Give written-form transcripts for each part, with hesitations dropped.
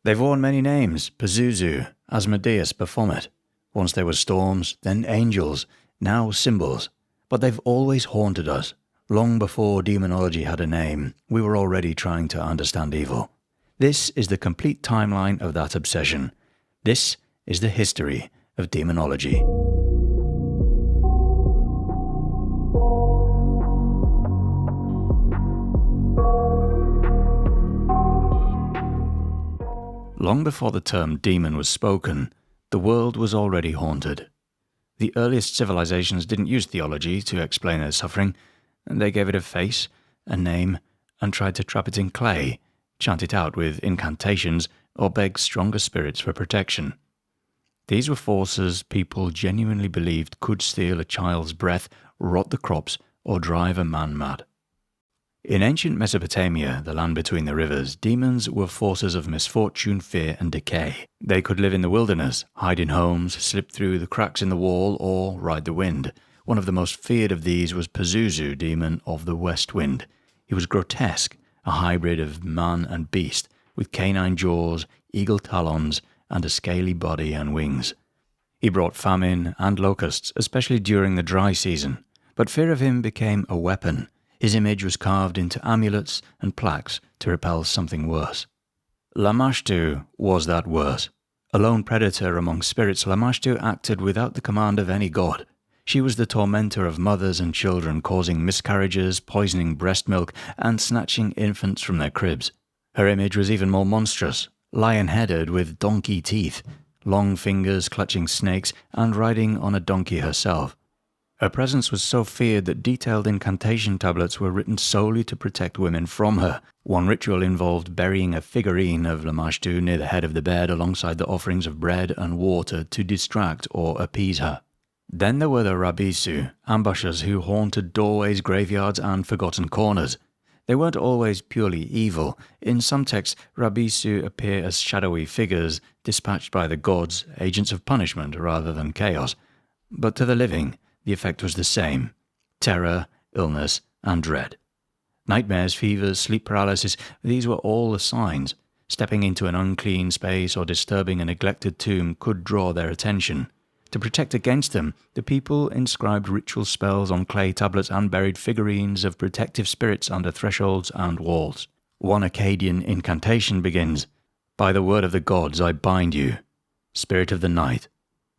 They've worn many names: Pazuzu, Asmodeus, Baphomet. Once they were storms, then angels, now symbols. But they've always haunted us. Long before demonology had a name, we were already trying to understand evil. This is the complete timeline of that obsession. This is the history of demonology. Long before the term demon was spoken, the world was already haunted. The earliest civilizations didn't use theology to explain their suffering. They gave it a face, a name, and tried to trap it in clay, chant it out with incantations, or beg stronger spirits for protection. These were forces people genuinely believed could steal a child's breath, rot the crops, or drive a man mad. In ancient Mesopotamia, the land between the rivers, demons were forces of misfortune, fear, and decay. They could live in the wilderness, hide in homes, slip through the cracks in the wall, or ride the wind. One of the most feared of these was Pazuzu, demon of the west wind. He was grotesque, a hybrid of man and beast, with canine jaws, eagle talons, and a scaly body and wings. He brought famine and locusts, especially during the dry season, but fear of him became a weapon. His image was carved into amulets and plaques to repel something worse. Lamashtu was that worse. A lone predator among spirits, Lamashtu acted without the command of any god. She was the tormentor of mothers and children, causing miscarriages, poisoning breast milk, and snatching infants from their cribs. Her image was even more monstrous, lion-headed with donkey teeth, long fingers clutching snakes, and riding on a donkey herself. Her presence was so feared that detailed incantation tablets were written solely to protect women from her. One ritual involved burying a figurine of Lamashtu near the head of the bed alongside the offerings of bread and water to distract or appease her. Then there were the Rabisu, ambushers who haunted doorways, graveyards, and forgotten corners. They weren't always purely evil. In some texts, Rabisu appear as shadowy figures dispatched by the gods, agents of punishment rather than chaos. But to the living, the effect was the same: terror, illness, and dread. Nightmares, fevers, sleep paralysis, these were all the signs. Stepping into an unclean space or disturbing a neglected tomb could draw their attention. To protect against them, the people inscribed ritual spells on clay tablets and buried figurines of protective spirits under thresholds and walls. One Akkadian incantation begins, "By the word of the gods I bind you, spirit of the night,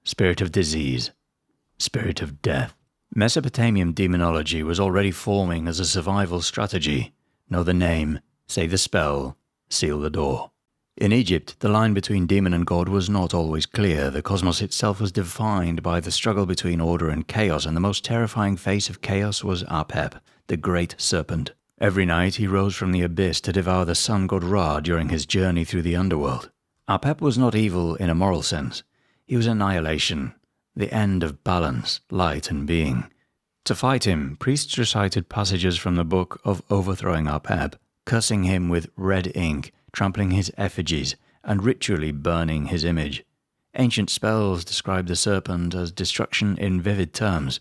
spirit of disease, spirit of death." Mesopotamian demonology was already forming as a survival strategy. Know the name, say the spell, seal the door. In Egypt, the line between demon and god was not always clear. The cosmos itself was defined by the struggle between order and chaos, and the most terrifying face of chaos was Apep, the great serpent. Every night he rose from the abyss to devour the sun god Ra during his journey through the underworld. Apep was not evil in a moral sense. He was annihilation, the end of balance, light, and being. To fight him, priests recited passages from the book of overthrowing Apep, cursing him with red ink, trampling his effigies, and ritually burning his image. Ancient spells describe the serpent as destruction in vivid terms.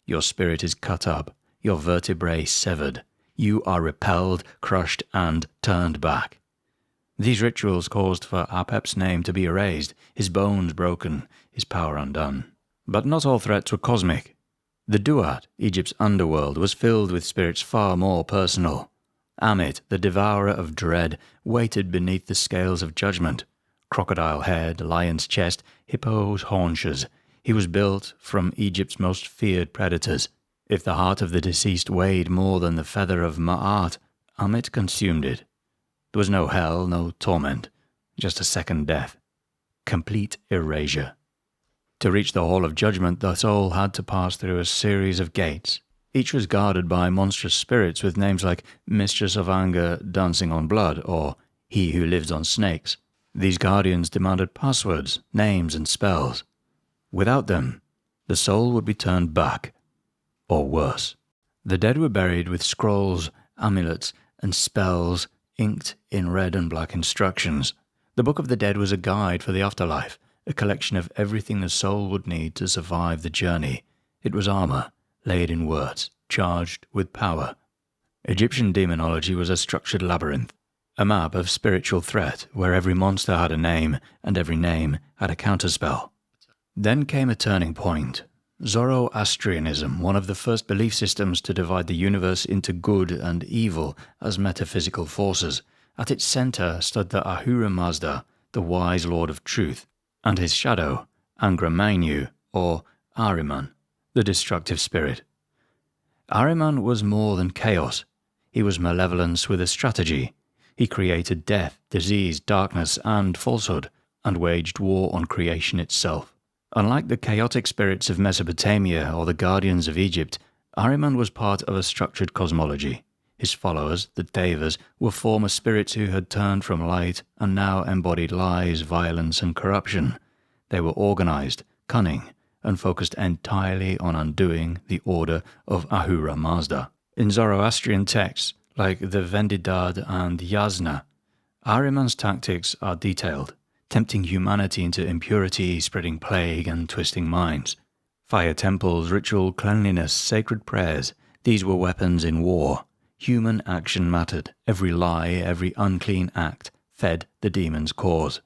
Your spirit is cut up, your vertebrae severed. You are repelled, crushed, and turned back. These rituals caused for Apep's name to be erased, his bones broken, his power undone. But not all threats were cosmic. The Duat, Egypt's underworld, was filled with spirits far more personal. Amit, the devourer of dread, waited beneath the scales of judgment. Crocodile head, lion's chest, hippo's haunches. He was built from Egypt's most feared predators. If the heart of the deceased weighed more than the feather of Ma'at, Amit consumed it. There was no hell, no torment, just a second death. Complete erasure. To reach the Hall of Judgment, the soul had to pass through a series of gates. Each was guarded by monstrous spirits with names like Mistress of Anger Dancing on Blood or He Who Lives on Snakes. These guardians demanded passwords, names, and spells. Without them, the soul would be turned back, or worse. The dead were buried with scrolls, amulets, and spells inked in red and black instructions. The Book of the Dead was a guide for the afterlife, a collection of everything the soul would need to survive the journey. It was armor, laid in words, charged with power. Egyptian demonology was a structured labyrinth. a map of spiritual threat where every monster had a name and every name had a counterspell. Then came a turning point. Zoroastrianism, one of the first belief systems to divide the universe into good and evil as metaphysical forces. At its center stood the Ahura Mazda, the wise lord of truth, and his shadow, Angra Mainyu, or Ahriman, the destructive spirit. Ahriman was more than chaos. He was malevolence with a strategy. He created death, disease, darkness, and falsehood, and waged war on creation itself. Unlike the chaotic spirits of Mesopotamia or the guardians of Egypt, Ahriman was part of a structured cosmology. His followers, the Devas, were former spirits who had turned from light and now embodied lies, violence, and corruption. They were organized, cunning, and focused entirely on undoing the order of Ahura Mazda. In Zoroastrian texts, like the Vendidad and Yasna, Ahriman's tactics are detailed, tempting humanity into impurity, spreading plague, and twisting minds. Fire temples, ritual cleanliness, sacred prayers, these were weapons in war. Human action mattered. Every lie, every unclean act fed the demon's cause.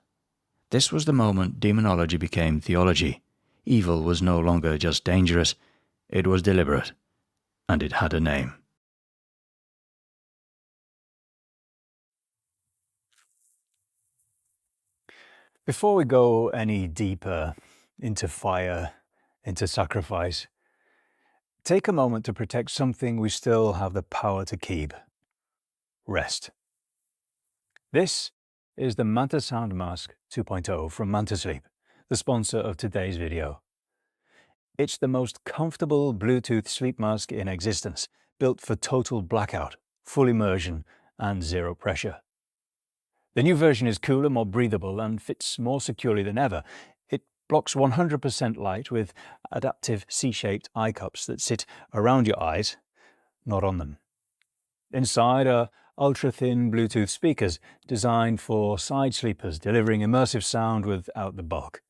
This was the moment demonology became theology. Evil was no longer just dangerous, it was deliberate, and it had a name. Before we go any deeper into fire, into sacrifice, take a moment to protect something we still have the power to keep. Rest. This is the Manta Sound Mask 2.0 from Manta Sleep, the sponsor of today's video. It's the most comfortable Bluetooth sleep mask in existence, built for total blackout, full immersion, and zero pressure. The new version is cooler, more breathable, and fits more securely than ever. It blocks 100% light with adaptive C-shaped eye cups that sit around your eyes, not on them. Inside are ultra-thin Bluetooth speakers designed for side sleepers, delivering immersive sound without the bulk.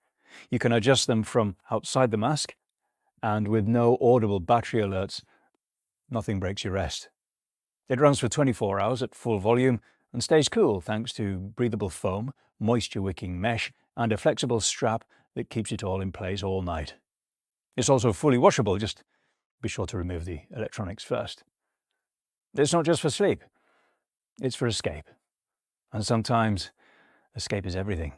You can adjust them from outside the mask, and with no audible battery alerts, nothing breaks your rest. It runs for 24 hours at full volume and stays cool thanks to breathable foam, moisture-wicking mesh, and a flexible strap that keeps it all in place all night. It's also fully washable, just be sure to remove the electronics first. It's not just for sleep, it's for escape. And sometimes, escape is everything.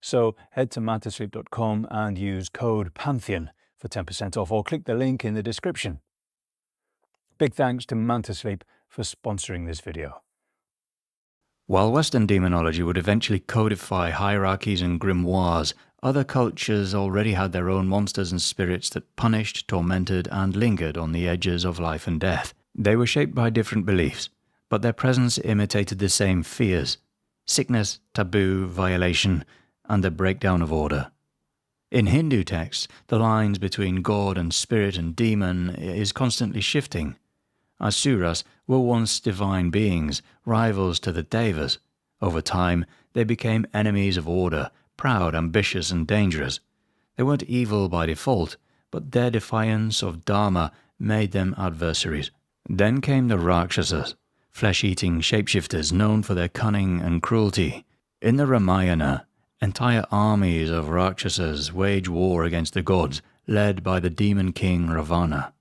So head to mantasleep.com and use code Pantheon for 10% off, or click the link in the description. Big thanks to Manta Sleep for sponsoring this video. While Western demonology would eventually codify hierarchies and grimoires, other cultures already had their own monsters and spirits that punished, tormented, and lingered on the edges of life and death. They were shaped by different beliefs, but their presence imitated the same fears: sickness, taboo, violation, and the breakdown of order. In Hindu texts, the lines between god and spirit and demon is constantly shifting. Asuras were once divine beings, rivals to the Devas. Over time, they became enemies of order, proud, ambitious, and dangerous. They weren't evil by default, but their defiance of Dharma made them adversaries. Then came the Rakshasas, flesh-eating shapeshifters known for their cunning and cruelty. In the Ramayana, entire armies of Rakshasas wage war against the gods, led by the demon king Ravana.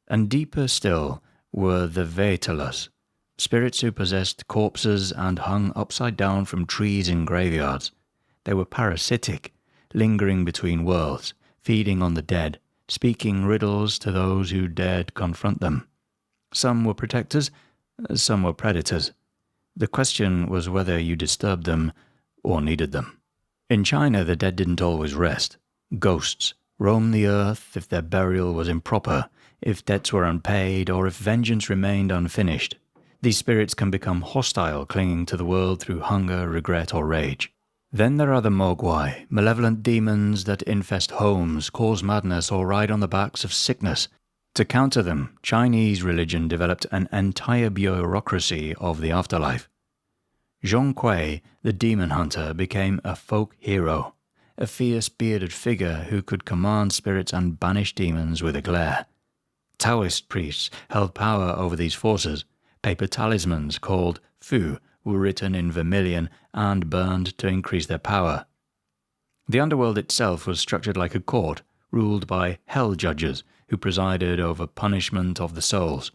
And deeper still were the Vetalas, spirits who possessed corpses and hung upside down from trees in graveyards. They were parasitic, lingering between worlds, feeding on the dead, speaking riddles to those who dared confront them. Some were protectors, some were predators. The question was whether you disturbed them or needed them. In China, the dead didn't always rest. Ghosts roamed the earth if their burial was improper, if debts were unpaid, or if vengeance remained unfinished. These spirits can become hostile, clinging to the world through hunger, regret, or rage. Then there are the Mogwai, malevolent demons that infest homes, cause madness, or ride on the backs of sickness. To counter them, Chinese religion developed an entire bureaucracy of the afterlife. Zhong Kui, the demon hunter, became a folk hero, a fierce bearded figure who could command spirits and banish demons with a glare. Taoist priests held power over these forces. Paper talismans called fu were written in vermilion and burned to increase their power. The underworld itself was structured like a court, ruled by hell judges who presided over punishment of the souls.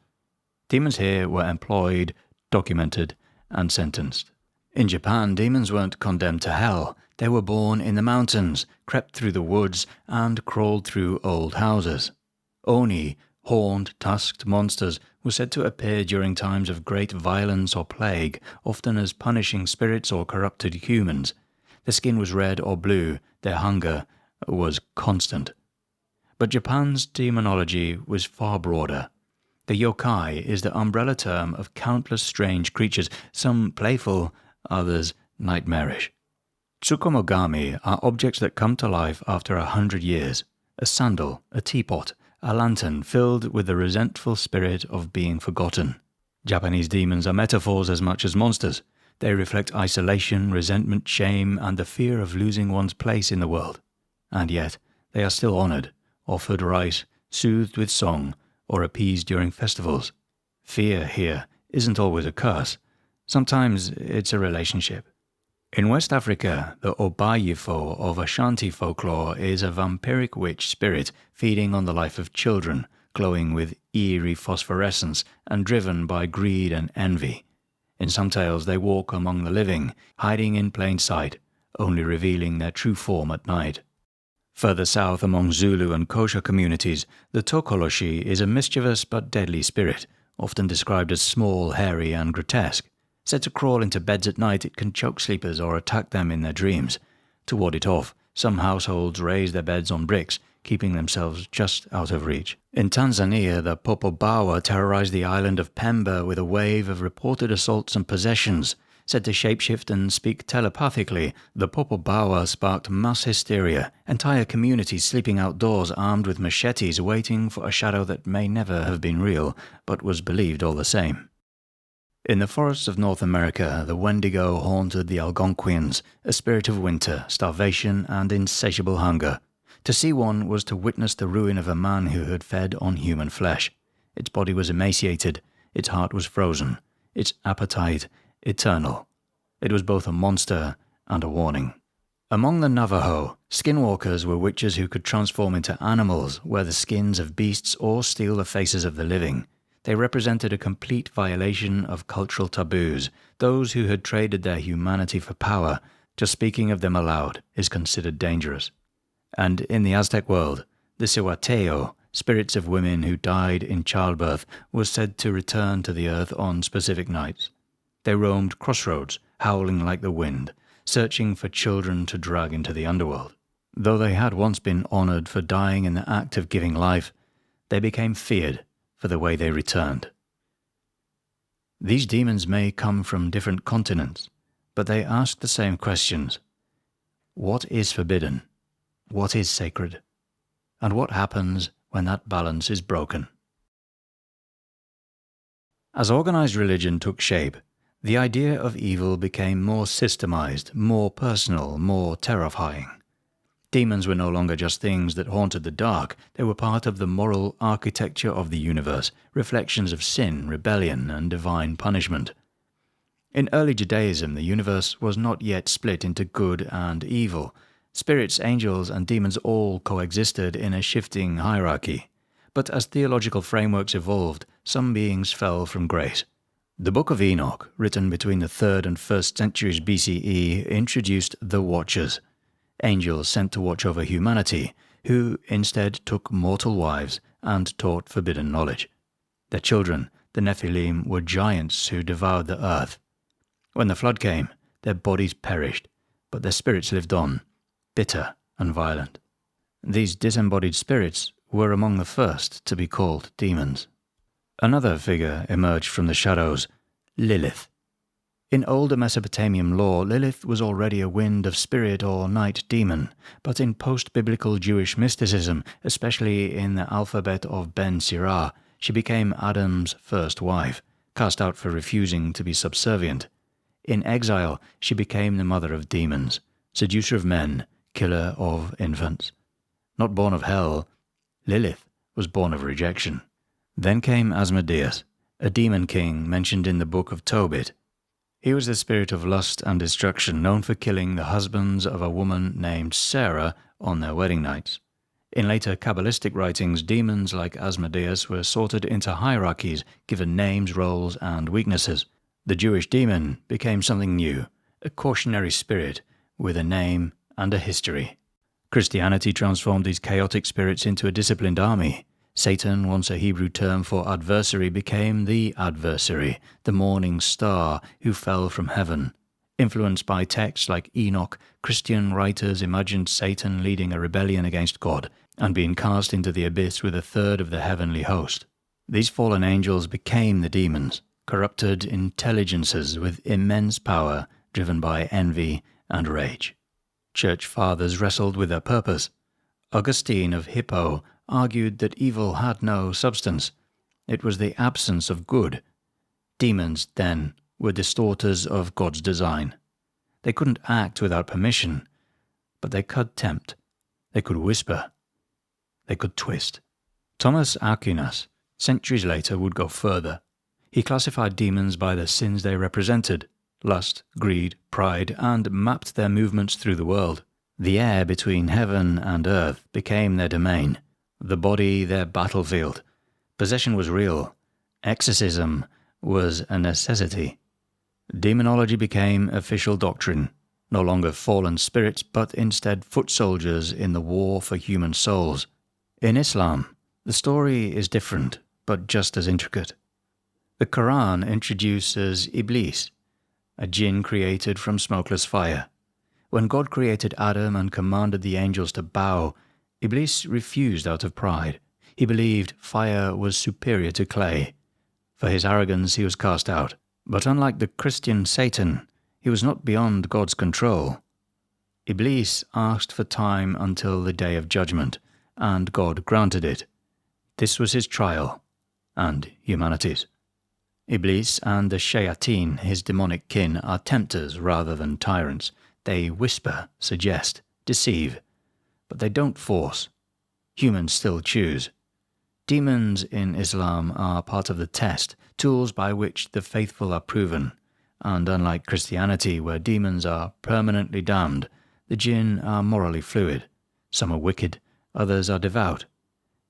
Demons here were employed, documented, and sentenced. In Japan, demons weren't condemned to hell. They were born in the mountains, crept through the woods, and crawled through old houses. Oni, horned, tusked monsters, were said to appear during times of great violence or plague, often as punishing spirits or corrupted humans. Their skin was red or blue, their hunger was constant. But Japan's demonology was far broader. The yokai is the umbrella term of countless strange creatures, some playful, others nightmarish. Tsukumogami are objects that come to life after 100 years. A sandal, a teapot, a lantern filled with the resentful spirit of being forgotten. Japanese demons are metaphors as much as monsters. They reflect isolation, resentment, shame, and the fear of losing one's place in the world. And yet, they are still honored, offered rice, soothed with song, or appeased during festivals. Fear here isn't always a curse. Sometimes it's a relationship. In West Africa, the Obayifo of Ashanti folklore is a vampiric witch spirit feeding on the life of children, glowing with eerie phosphorescence and driven by greed and envy. In some tales they walk among the living, hiding in plain sight, only revealing their true form at night. Further south among Zulu and Kosher communities, the Tokoloshi is a mischievous but deadly spirit, often described as small, hairy and grotesque. Said to crawl into beds at night, it can choke sleepers or attack them in their dreams. To ward it off, some households raise their beds on bricks, keeping themselves just out of reach. In Tanzania, the Popobawa terrorized the island of Pemba with a wave of reported assaults and possessions. Said to shapeshift and speak telepathically, the Popobawa sparked mass hysteria, entire communities sleeping outdoors armed with machetes waiting for a shadow that may never have been real, but was believed all the same. In the forests of North America, the Wendigo haunted the Algonquians, a spirit of winter, starvation, and insatiable hunger. To see one was to witness the ruin of a man who had fed on human flesh. Its body was emaciated, its heart was frozen, its appetite eternal. It was both a monster and a warning. Among the Navajo, skinwalkers were witches who could transform into animals, wear the skins of beasts, or steal the faces of the living. They represented a complete violation of cultural taboos. Those who had traded their humanity for power, just speaking of them aloud is considered dangerous. And in the Aztec world, the Cihuateo, spirits of women who died in childbirth, was said to return to the earth on specific nights. They roamed crossroads, howling like the wind, searching for children to drag into the underworld. Though they had once been honored for dying in the act of giving life, they became feared for the way they returned. These demons may come from different continents, but they ask the same questions. What is forbidden? What is sacred? And what happens when that balance is broken? As organized religion took shape, the idea of evil became more systemized, more personal, more terrifying. Demons were no longer just things that haunted the dark. They were part of the moral architecture of the universe, reflections of sin, rebellion, and divine punishment. In early Judaism, the universe was not yet split into good and evil. Spirits, angels, and demons all coexisted in a shifting hierarchy. But as theological frameworks evolved, some beings fell from grace. The Book of Enoch, written between the 3rd and 1st centuries BCE, introduced the Watchers, angels sent to watch over humanity, who instead took mortal wives and taught forbidden knowledge. Their children, the Nephilim, were giants who devoured the earth. When the flood came, their bodies perished, but their spirits lived on, bitter and violent. These disembodied spirits were among the first to be called demons. Another figure emerged from the shadows, Lilith. In older Mesopotamian lore, Lilith was already a wind of spirit or night demon, but in post-biblical Jewish mysticism, especially in the alphabet of Ben Sirah, she became Adam's first wife, cast out for refusing to be subservient. In exile, she became the mother of demons, seducer of men, killer of infants. Not born of hell, Lilith was born of rejection. Then came Asmodeus, a demon king mentioned in the book of Tobit. He was the spirit of lust and destruction, known for killing the husbands of a woman named Sarah on their wedding nights. In later Kabbalistic writings, demons like Asmodeus were sorted into hierarchies, given names, roles, and weaknesses. The Jewish demon became something new, a cautionary spirit with a name and a history. Christianity transformed these chaotic spirits into a disciplined army. Satan, once a Hebrew term for adversary, became the adversary, the morning star who fell from heaven. Influenced by texts like Enoch, Christian writers imagined Satan leading a rebellion against God and being cast into the abyss with a third of the heavenly host. These fallen angels became the demons, corrupted intelligences with immense power driven by envy and rage. Church fathers wrestled with their purpose. Augustine of Hippo argued that evil had no substance. It was the absence of good. Demons, then, were distorters of God's design. They couldn't act without permission, but they could tempt, they could whisper, they could twist. Thomas Aquinas, centuries later, would go further. He classified demons by the sins they represented: lust, greed, pride, and mapped their movements through the world. The air between heaven and earth became their domain, the body their battlefield. Possession was real. Exorcism was a necessity. Demonology became official doctrine, no longer fallen spirits, but instead foot soldiers in the war for human souls. In Islam, the story is different, but just as intricate. The Quran introduces Iblis, a jinn created from smokeless fire. When God created Adam and commanded the angels to bow, Iblis refused out of pride. He believed fire was superior to clay. For his arrogance, he was cast out. But unlike the Christian Satan, he was not beyond God's control. Iblis asked for time until the day of judgment, and God granted it. This was his trial, and humanity's. Iblis and the shayateen, his demonic kin, are tempters rather than tyrants. They whisper, suggest, deceive, but they don't force. Humans still choose. Demons in Islam are part of the test, tools by which the faithful are proven. And unlike Christianity, where demons are permanently damned, the jinn are morally fluid. Some are wicked, others are devout.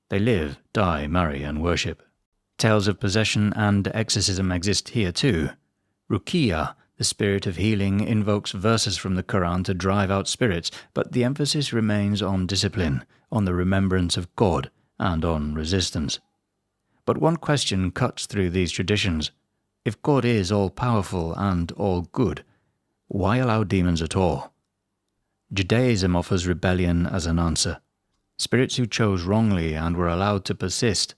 They live, die, marry, and worship. Tales of possession and exorcism exist here too. Ruqiyya, the spirit of healing, invokes verses from the Quran to drive out spirits, but the emphasis remains on discipline, on the remembrance of God, and on resistance. But one question cuts through these traditions. If God is all-powerful and all-good, why allow demons at all? Judaism offers rebellion as an answer. Spirits who chose wrongly and were allowed to persist.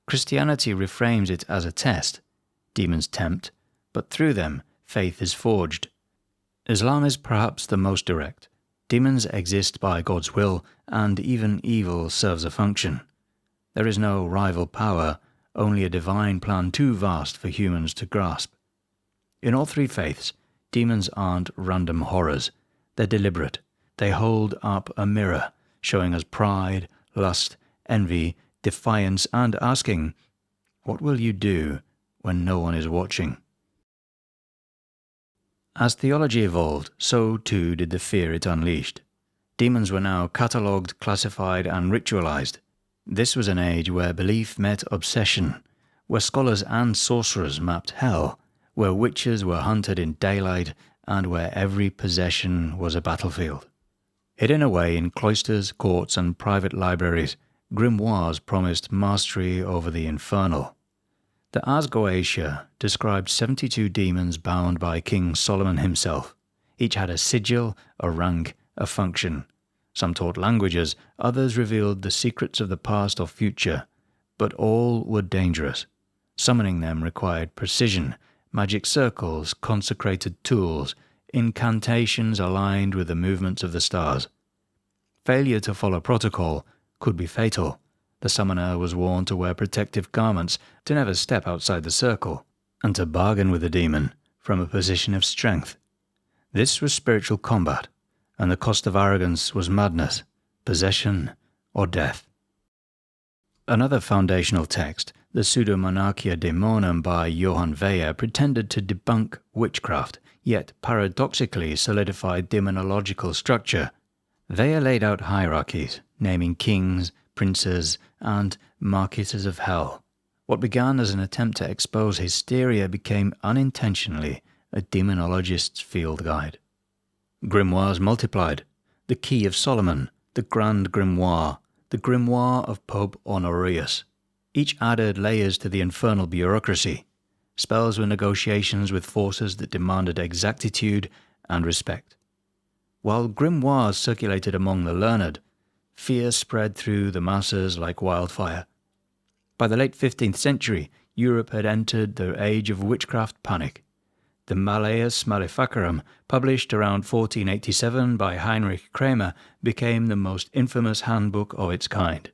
Christianity reframes it as a test. Demons tempt, but through them, faith is forged. Islam is perhaps the most direct. Demons exist by God's will, and even evil serves a function. There is no rival power, only a divine plan too vast for humans to grasp. In all three faiths, demons aren't random horrors. They're deliberate. They hold up a mirror, showing us pride, lust, envy, defiance, and asking, what will you do when no one is watching? As theology evolved, so too did the fear it unleashed. Demons were now catalogued, classified, and ritualized. This was an age where belief met obsession, where scholars and sorcerers mapped hell, where witches were hunted in daylight, and where every possession was a battlefield. Hidden away in cloisters, courts, and private libraries, grimoires promised mastery over the infernal. The Asgoatia described 72 demons bound by King Solomon himself. Each had a sigil, a rank, a function. Some taught languages, others revealed the secrets of the past or future, but all were dangerous. Summoning them required precision, magic circles, consecrated tools, incantations aligned with the movements of the stars. Failure to follow protocol could be fatal. The summoner was warned to wear protective garments, to never step outside the circle, and to bargain with the demon from a position of strength. This was spiritual combat, and the cost of arrogance was madness, possession, or death. Another foundational text, the Pseudomonarchia Daemonum by Johann Weyer pretended to debunk witchcraft, yet paradoxically solidified demonological structure. Weyer laid out hierarchies, naming kings, princes, and marquesses of hell. What began as an attempt to expose hysteria became unintentionally a demonologist's field guide. Grimoires multiplied: the Key of Solomon, the Grand Grimoire, the Grimoire of Pope Honorius. Each added layers to the infernal bureaucracy. Spells were negotiations with forces that demanded exactitude and respect. While grimoires circulated among the learned, fear spread through the masses like wildfire. By the late 15th century, Europe had entered the age of witchcraft panic. The Malleus Maleficarum, published around 1487 by Heinrich Kramer, became the most infamous handbook of its kind.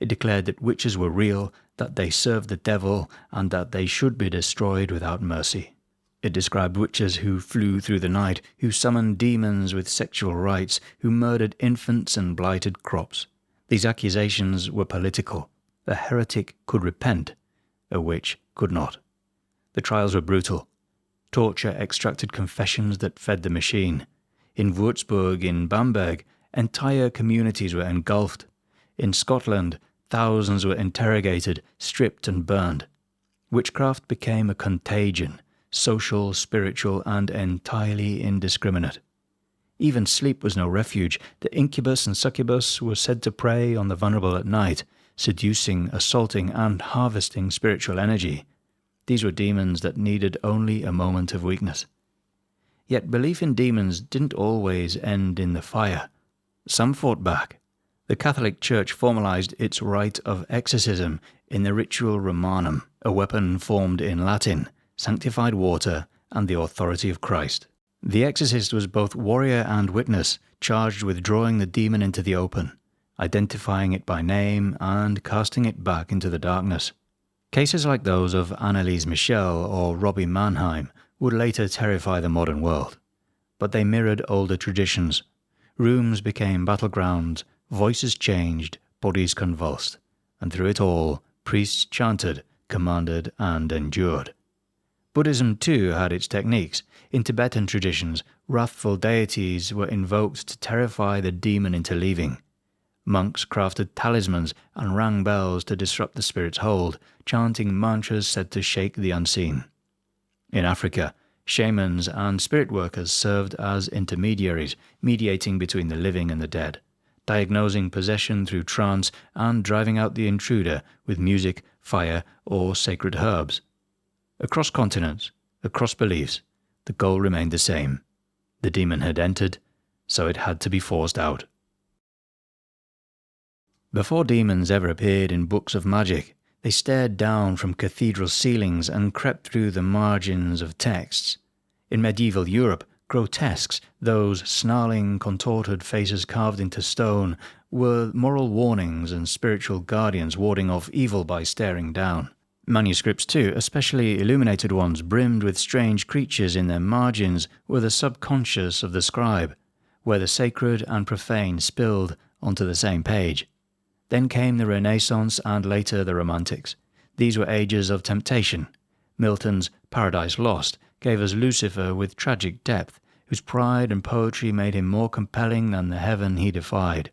It declared that witches were real, that they served the devil, and that they should be destroyed without mercy. It described witches who flew through the night, who summoned demons with sexual rites, who murdered infants and blighted crops. These accusations were political. A heretic could repent, a witch could not. The trials were brutal. Torture extracted confessions that fed the machine. In Würzburg, in Bamberg, entire communities were engulfed. In Scotland, thousands were interrogated, stripped and burned. Witchcraft became a contagion, social, spiritual, and entirely indiscriminate. Even sleep was no refuge. The incubus and succubus were said to prey on the vulnerable at night, seducing, assaulting, and harvesting spiritual energy. These were demons that needed only a moment of weakness. Yet belief in demons didn't always end in the fire. Some fought back. The Catholic Church formalized its rite of exorcism in the Ritual Romanum, a weapon formed in Latin, sanctified water, and the authority of Christ. The exorcist was both warrior and witness, charged with drawing the demon into the open, identifying it by name, and casting it back into the darkness. Cases like those of Anneliese Michel or Robbie Mannheim would later terrify the modern world. But they mirrored older traditions. Rooms became battlegrounds, voices changed, bodies convulsed, and through it all, priests chanted, commanded, and endured. Buddhism too had its techniques. In Tibetan traditions, wrathful deities were invoked to terrify the demon into leaving. Monks crafted talismans and rang bells to disrupt the spirit's hold, chanting mantras said to shake the unseen. In Africa, shamans and spirit workers served as intermediaries, mediating between the living and the dead, diagnosing possession through trance and driving out the intruder with music, fire, or sacred herbs. Across continents, across beliefs, the goal remained the same. The demon had entered, so it had to be forced out. Before demons ever appeared in books of magic, they stared down from cathedral ceilings and crept through the margins of texts. In medieval Europe, grotesques, those snarling, contorted faces carved into stone, were moral warnings and spiritual guardians warding off evil by staring down. Manuscripts too, especially illuminated ones brimmed with strange creatures in their margins, were the subconscious of the scribe, where the sacred and profane spilled onto the same page. Then came the Renaissance and later the Romantics. These were ages of temptation. Milton's Paradise Lost gave us Lucifer with tragic depth, whose pride and poetry made him more compelling than the heaven he defied.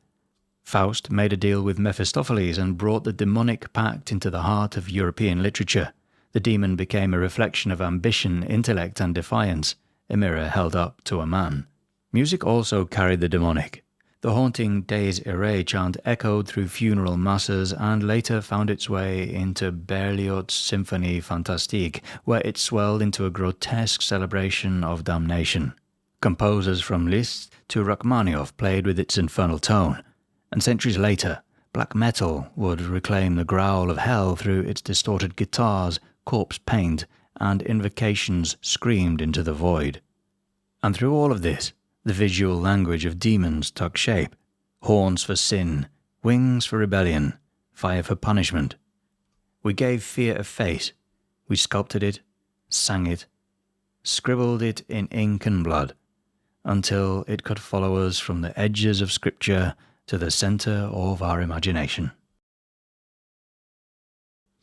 Faust made a deal with Mephistopheles and brought the demonic pact into the heart of European literature. The demon became a reflection of ambition, intellect, and defiance, a mirror held up to a man. Music also carried the demonic. The haunting Dies Irae chant echoed through funeral masses and later found its way into Berlioz's Symphonie Fantastique, where it swelled into a grotesque celebration of damnation. Composers from Liszt to Rachmaninoff played with its infernal tone, and centuries later, black metal would reclaim the growl of hell through its distorted guitars, corpse paint, and invocations screamed into the void. And through all of this, the visual language of demons took shape: horns for sin, wings for rebellion, fire for punishment. We gave fear a face. We sculpted it, sang it, scribbled it in ink and blood, until it could follow us from the edges of Scripture to the center of our imagination.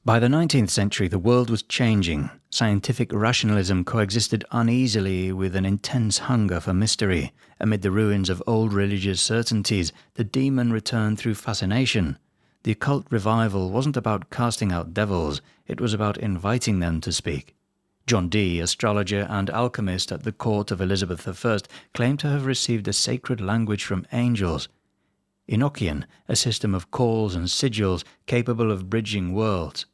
By the 19th century, the world was changing. Scientific rationalism coexisted uneasily with an intense hunger for mystery. Amid the ruins of old religious certainties, the demon returned through fascination. The occult revival wasn't about casting out devils, it was about inviting them to speak. John Dee, astrologer and alchemist at the court of Elizabeth I, claimed to have received a sacred language from angels. Enochian, a system of calls and sigils capable of bridging worlds.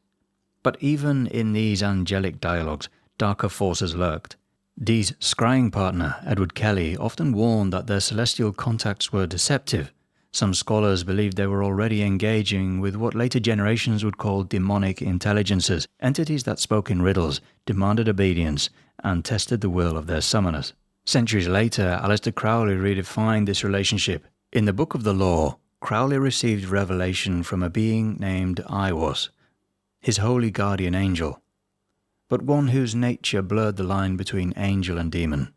But even in these angelic dialogues, darker forces lurked. Dee's scrying partner, Edward Kelly, often warned that their celestial contacts were deceptive. Some scholars believed they were already engaging with what later generations would call demonic intelligences, entities that spoke in riddles, demanded obedience, and tested the will of their summoners. Centuries later, Aleister Crowley redefined this relationship. In the Book of the Law, Crowley received revelation from a being named Aiwass, his holy guardian angel, but one whose nature blurred the line between angel and demon.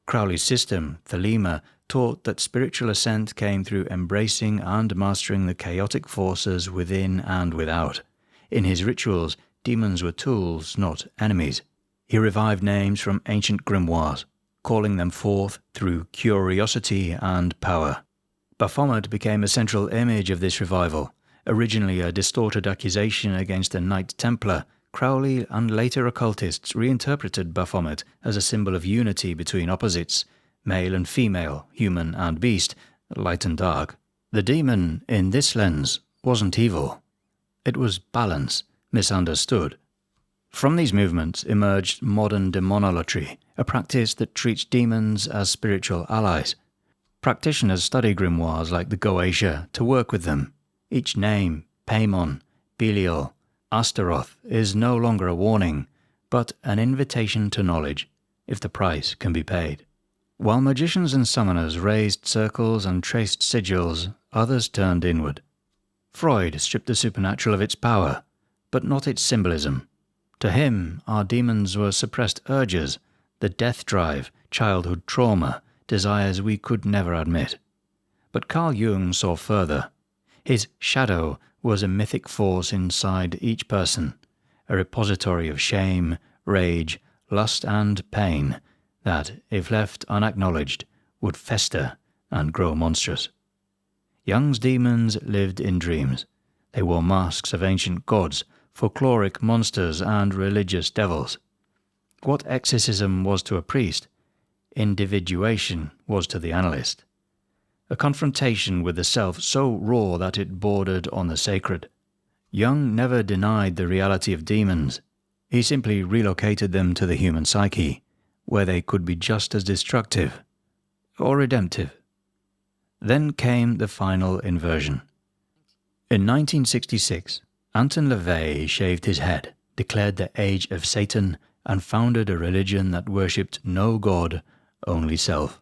Crowley's system, Thelema, taught that spiritual ascent came through embracing and mastering the chaotic forces within and without. In his rituals, demons were tools, not enemies. He revived names from ancient grimoires, calling them forth through curiosity and power. Baphomet became a central image of this revival. Originally a distorted accusation against a Knight Templar, Crowley and later occultists reinterpreted Baphomet as a symbol of unity between opposites, male and female, human and beast, light and dark. The demon, in this lens, wasn't evil. It was balance, misunderstood. From these movements emerged modern demonology, a practice that treats demons as spiritual allies. Practitioners study grimoires like the Goetia to work with them. Each name, Paimon, Belial, Astaroth, is no longer a warning, but an invitation to knowledge, if the price can be paid. While magicians and summoners raised circles and traced sigils, others turned inward. Freud stripped the supernatural of its power, but not its symbolism. To him, our demons were suppressed urges, the death drive, childhood trauma, desires we could never admit. But Carl Jung saw further. His shadow was a mythic force inside each person, a repository of shame, rage, lust and pain that, if left unacknowledged, would fester and grow monstrous. Jung's demons lived in dreams. They wore masks of ancient gods, folkloric monsters and religious devils. What exorcism was to a priest, individuation was to the analyst. A confrontation with the self so raw that it bordered on the sacred. Jung never denied the reality of demons. He simply relocated them to the human psyche, where they could be just as destructive or redemptive. Then came the final inversion. In 1966, Anton LaVey shaved his head, declared the Age of Satan, and founded a religion that worshipped no god, only self.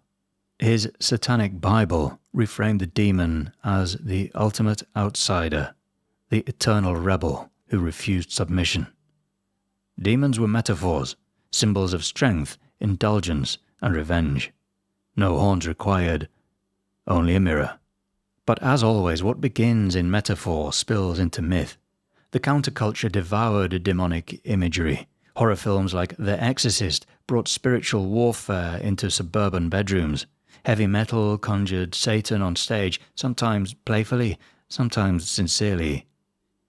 His satanic Bible reframed the demon as the ultimate outsider, the eternal rebel who refused submission. Demons were metaphors, symbols of strength, indulgence, and revenge. No horns required, only a mirror. But as always, what begins in metaphor spills into myth. The counterculture devoured demonic imagery. Horror films like The Exorcist brought spiritual warfare into suburban bedrooms. Heavy metal conjured Satan on stage, sometimes playfully, sometimes sincerely.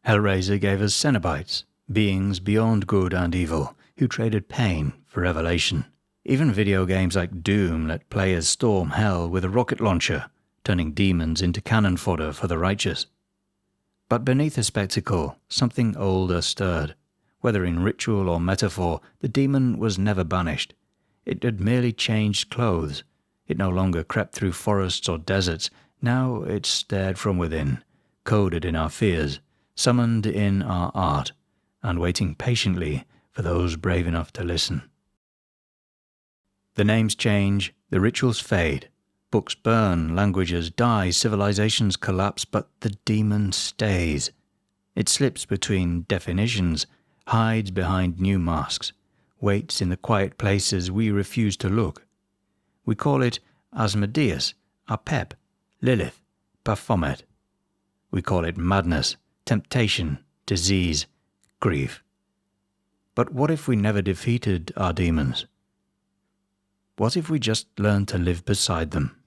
Hellraiser gave us Cenobites, beings beyond good and evil, who traded pain for revelation. Even video games like Doom let players storm hell with a rocket launcher, turning demons into cannon fodder for the righteous. But beneath the spectacle, something older stirred. Whether in ritual or metaphor, the demon was never banished. It had merely changed clothes. It no longer crept through forests or deserts. Now it stared from within, coded in our fears, summoned in our art, and waiting patiently for those brave enough to listen. The names change, the rituals fade, books burn, languages die, civilizations collapse, but the demon stays. It slips between definitions, hides behind new masks, waits in the quiet places we refuse to look. We call it Asmodeus, Apep, Lilith, Baphomet. We call it madness, temptation, disease, grief. But what if we never defeated our demons? What if we just learned to live beside them?